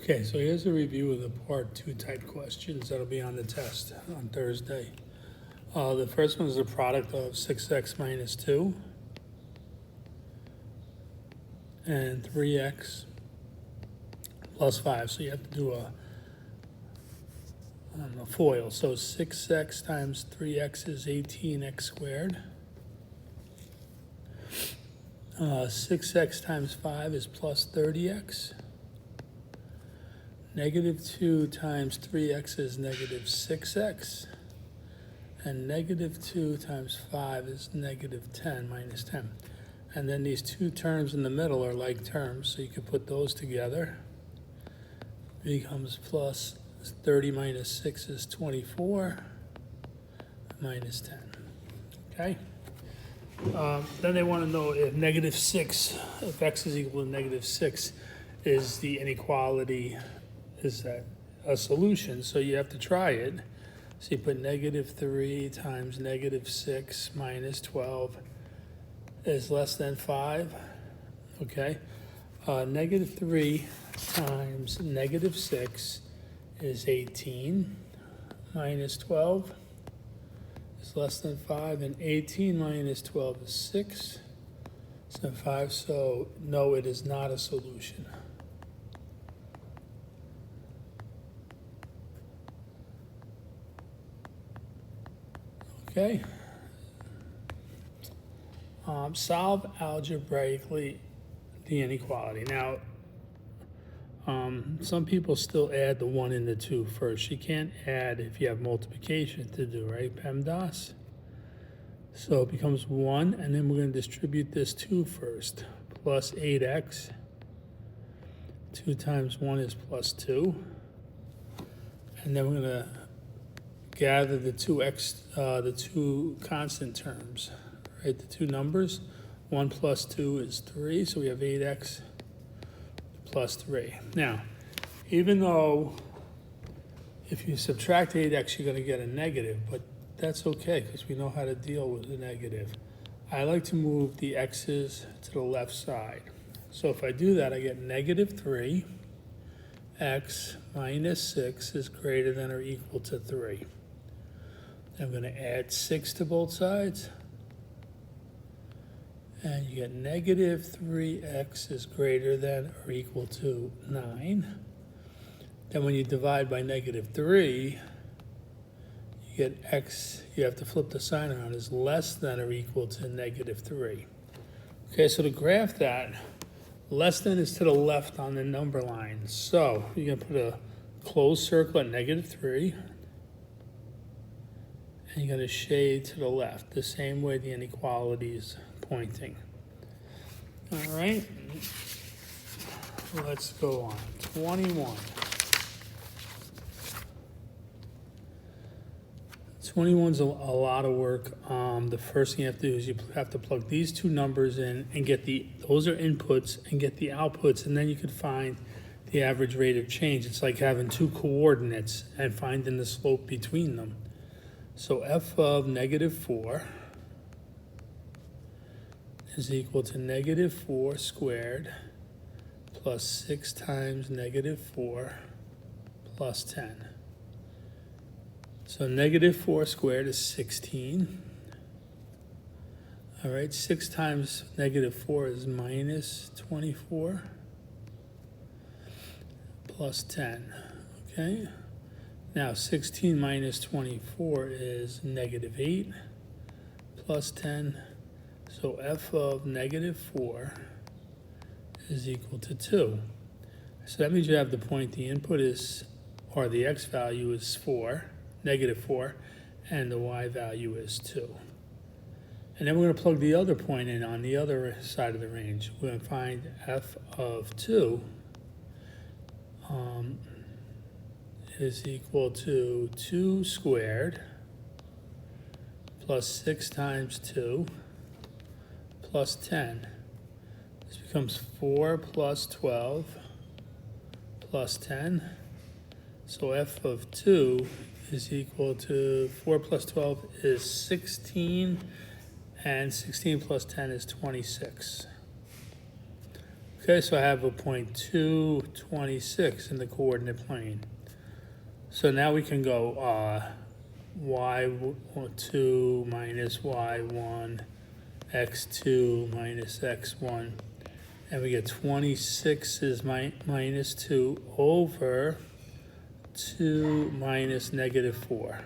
Okay, so here's a review of the part 2 type questions that'll be on the test on Thursday. The first one is the product of 6x minus 2 and 3x plus 5. So you have to do a FOIL. So 6x times 3x is 18x squared. 6x times 5 is plus 30x. Negative 2 times 3x is negative 6x. And negative 2 times 5 is negative 10 minus 10. And then these two terms in the middle are like terms, so you can put those together. It becomes plus 30 minus 6 is 24 minus 10. Okay? Then they want to know if negative 6, if x is equal to negative 6, is the inequality, is that a solution? So you have to try it. So you put negative 3 times negative 6 minus 12 is less than 5. Okay? Negative 3 times negative 6 is 18 minus 12 is less than 5, and 18 minus 12 is 6. So 5, so no, it is not a solution. Okay. Solve algebraically the inequality. Now, some people still add the 1 and the 2 first. You can't add if you have multiplication to do, right? PEMDAS. So it becomes 1, and then we're going to distribute this 2 first. Plus 8x. 2 times 1 is plus 2. And then we're going to gather the two constant terms, right? The two numbers. 1 plus 2 is 3, so we have 8x plus 3. Now, even though if you subtract 8x, you're going to get a negative, but that's okay because we know how to deal with the negative. I like to move the x's to the left side. So if I do that, I get negative 3. X minus 6 is greater than or equal to 3. I'm going to add 6 to both sides. And you get negative 3x is greater than or equal to 9. Then when you divide by negative 3, you get x, you have to flip the sign around, is less than or equal to negative 3. Okay, so to graph that, less than is to the left on the number line. So you're going to put a closed circle at negative 3. And you're going to shade to the left, the same way the inequality is pointing. All right, let's go on. 21. 21's a lot of work. The first thing you have to do is you have to plug these two numbers in and get those are inputs, and get the outputs, and then you could find the average rate of change. It's like having two coordinates and finding the slope between them. So f of negative 4 is equal to negative 4 squared plus 6 times negative 4 plus 10. So negative 4 squared is 16. All right, 6 times negative 4 is minus 24 plus 10, okay? Now 16 minus 24 is negative 8 plus 10. So f of negative 4 is equal to 2. So that means you have the point, the input is, or the x value is 4, negative 4, and the y value is 2. And then we're going to plug the other point in on the other side of the range. We're going to find f of 2 is equal to 2 squared plus 6 times 2 plus 10. This becomes 4 plus 12 plus 10. So f of 2 is equal to 4 plus 12 is 16, and 16 plus 10 is 26. Okay, so I have a point 2, 26 in the coordinate plane. So now we can go y2 minus y1, x2 minus x1, and we get 26 is minus 2 over 2 minus negative 4.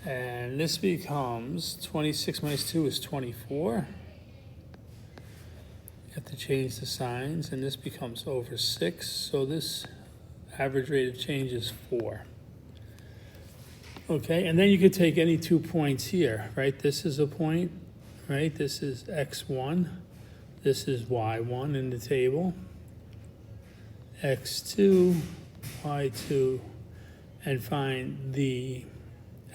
And this becomes 26 minus 2 is 24. You have to change the signs, and this becomes over 6. So this average rate of change is 4. Okay, and then you could take any 2 points here, right? This is a point, right? This is x1. This is y1 in the table. x2, y2, and find the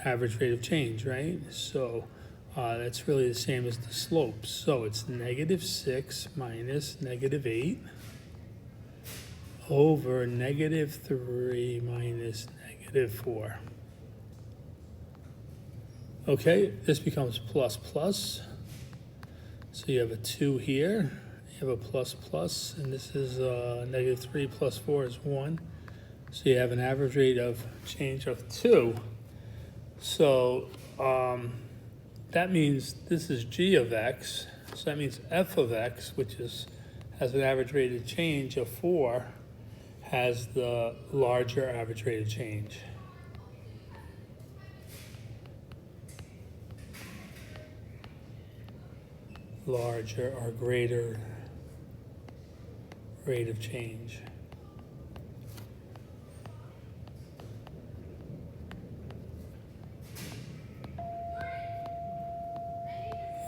average rate of change, right? So that's really the same as the slopes. So it's -6 minus -8 over -3 minus -4. Okay, this becomes plus plus. So you have a 2 here, you have a plus plus, and this is -3 plus 4 is 1. So you have an average rate of change of 2. So that means this is g of x. So that means f of x, which has an average rate of change of 4, has the larger average rate of change. Larger or greater rate of change.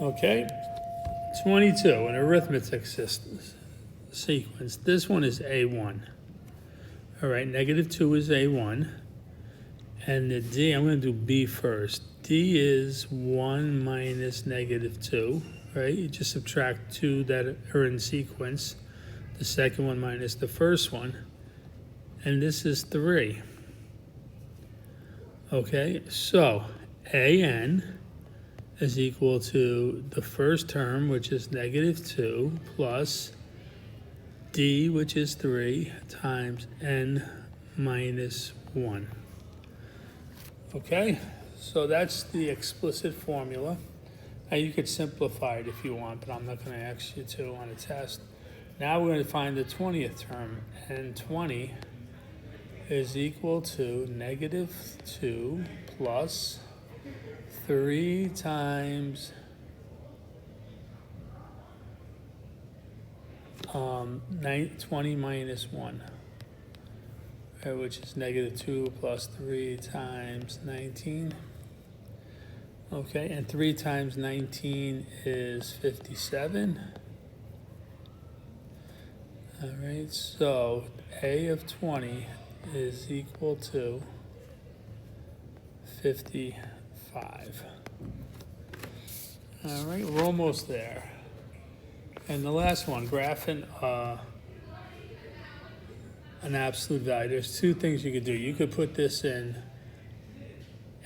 Okay, 22, an arithmetic sequence. This one is A1. All right, -2 is A1. And the D, I'm going to do B first. D is 1 minus -2, right? You just subtract 2 that are in sequence. The second one minus the first one. And this is 3. Okay, so AN is equal to the first term, which is -2, plus D, which is 3, times N minus 1. Okay, so that's the explicit formula. Now you could simplify it if you want, but I'm not going to ask you to on a test. Now we're going to find the 20th term, and 20 is equal to -2 plus 3 times 20 minus 1, which is -2 plus 3 times 19. Okay, and 3 times 19 is 57. All right, so A of 20 is equal to 55. All right, we're almost there. And the last one, graphing an absolute value. There's 2 things you could do. You could put this in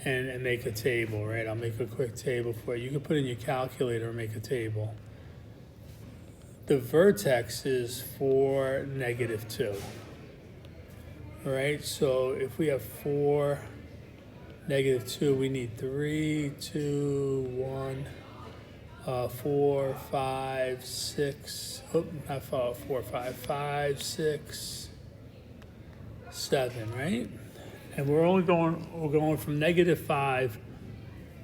and make a table, right? I'll make a quick table for you. You could put in your calculator and make a table. The vertex is for -2. All right, so if we have 4, -2, we need 3, 2, 1, 4, 5, 6, not 4, 5, 5, 6, 7, right? And we're going from -5,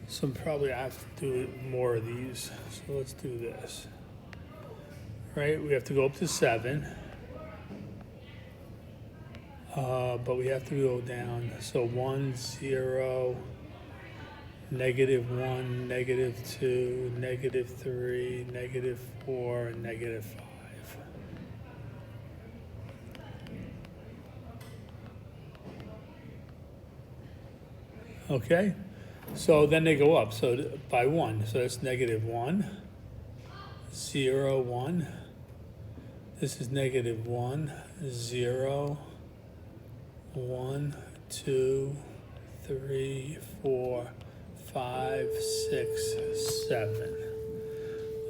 so probably I have to do more of these. So let's do this. Right, we have to go up to 7. But we have to go down. So 1, 0, -1, -2, -3, -4, and -5. Okay, so then they go up. So by 1, so that's -1, 0, 1. This is -1, 0, 1, 2, 3, 4, 5, 6, 7.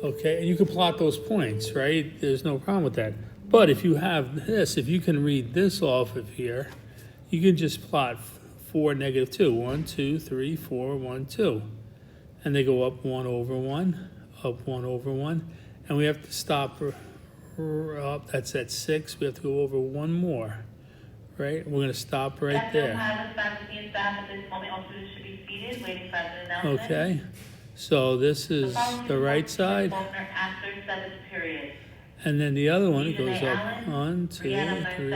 Okay, and you can plot those points, right? There's no problem with that. But if you have this, if you can read this off of here, you can just plot 4, negative 2. 1, 2, 3, 4, 1, 2. And they go up 1 over 1, up 1 over 1. And we have to stop up, that's at 6. We have to go over one more, right? We're going to stop right there. Okay, so this is the right side. And then the other one goes up 1, 2, 3,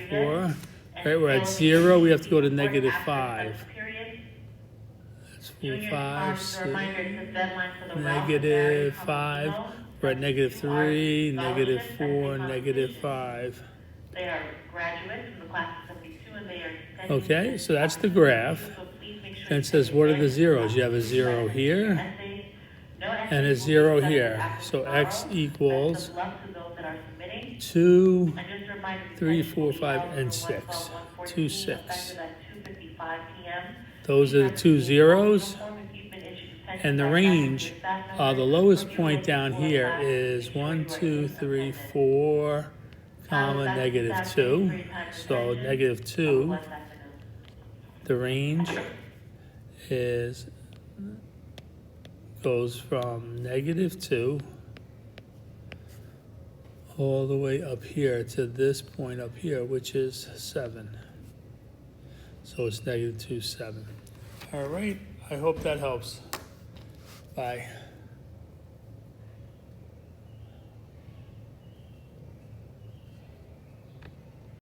4. Right, we're at 0. We have to go to negative 5. That's 4, 5, 6, negative 5. We're at negative 3, negative 4, negative 5. They are graduates from the class of 72 and they are... Okay, so that's the graph. And it says, what are the zeros? You have a 0 here and a 0 here. So x equals 2, 3, 4, 5, and 6. 2, 6. Those are the two zeros. And the range, the lowest point down here is 1, 2, 3, 4, comma, negative 2. So negative 2, the range goes from negative 2 all the way up here to this point up here, which is 7. So it's negative 2, 7. All right, I hope that helps. Bye.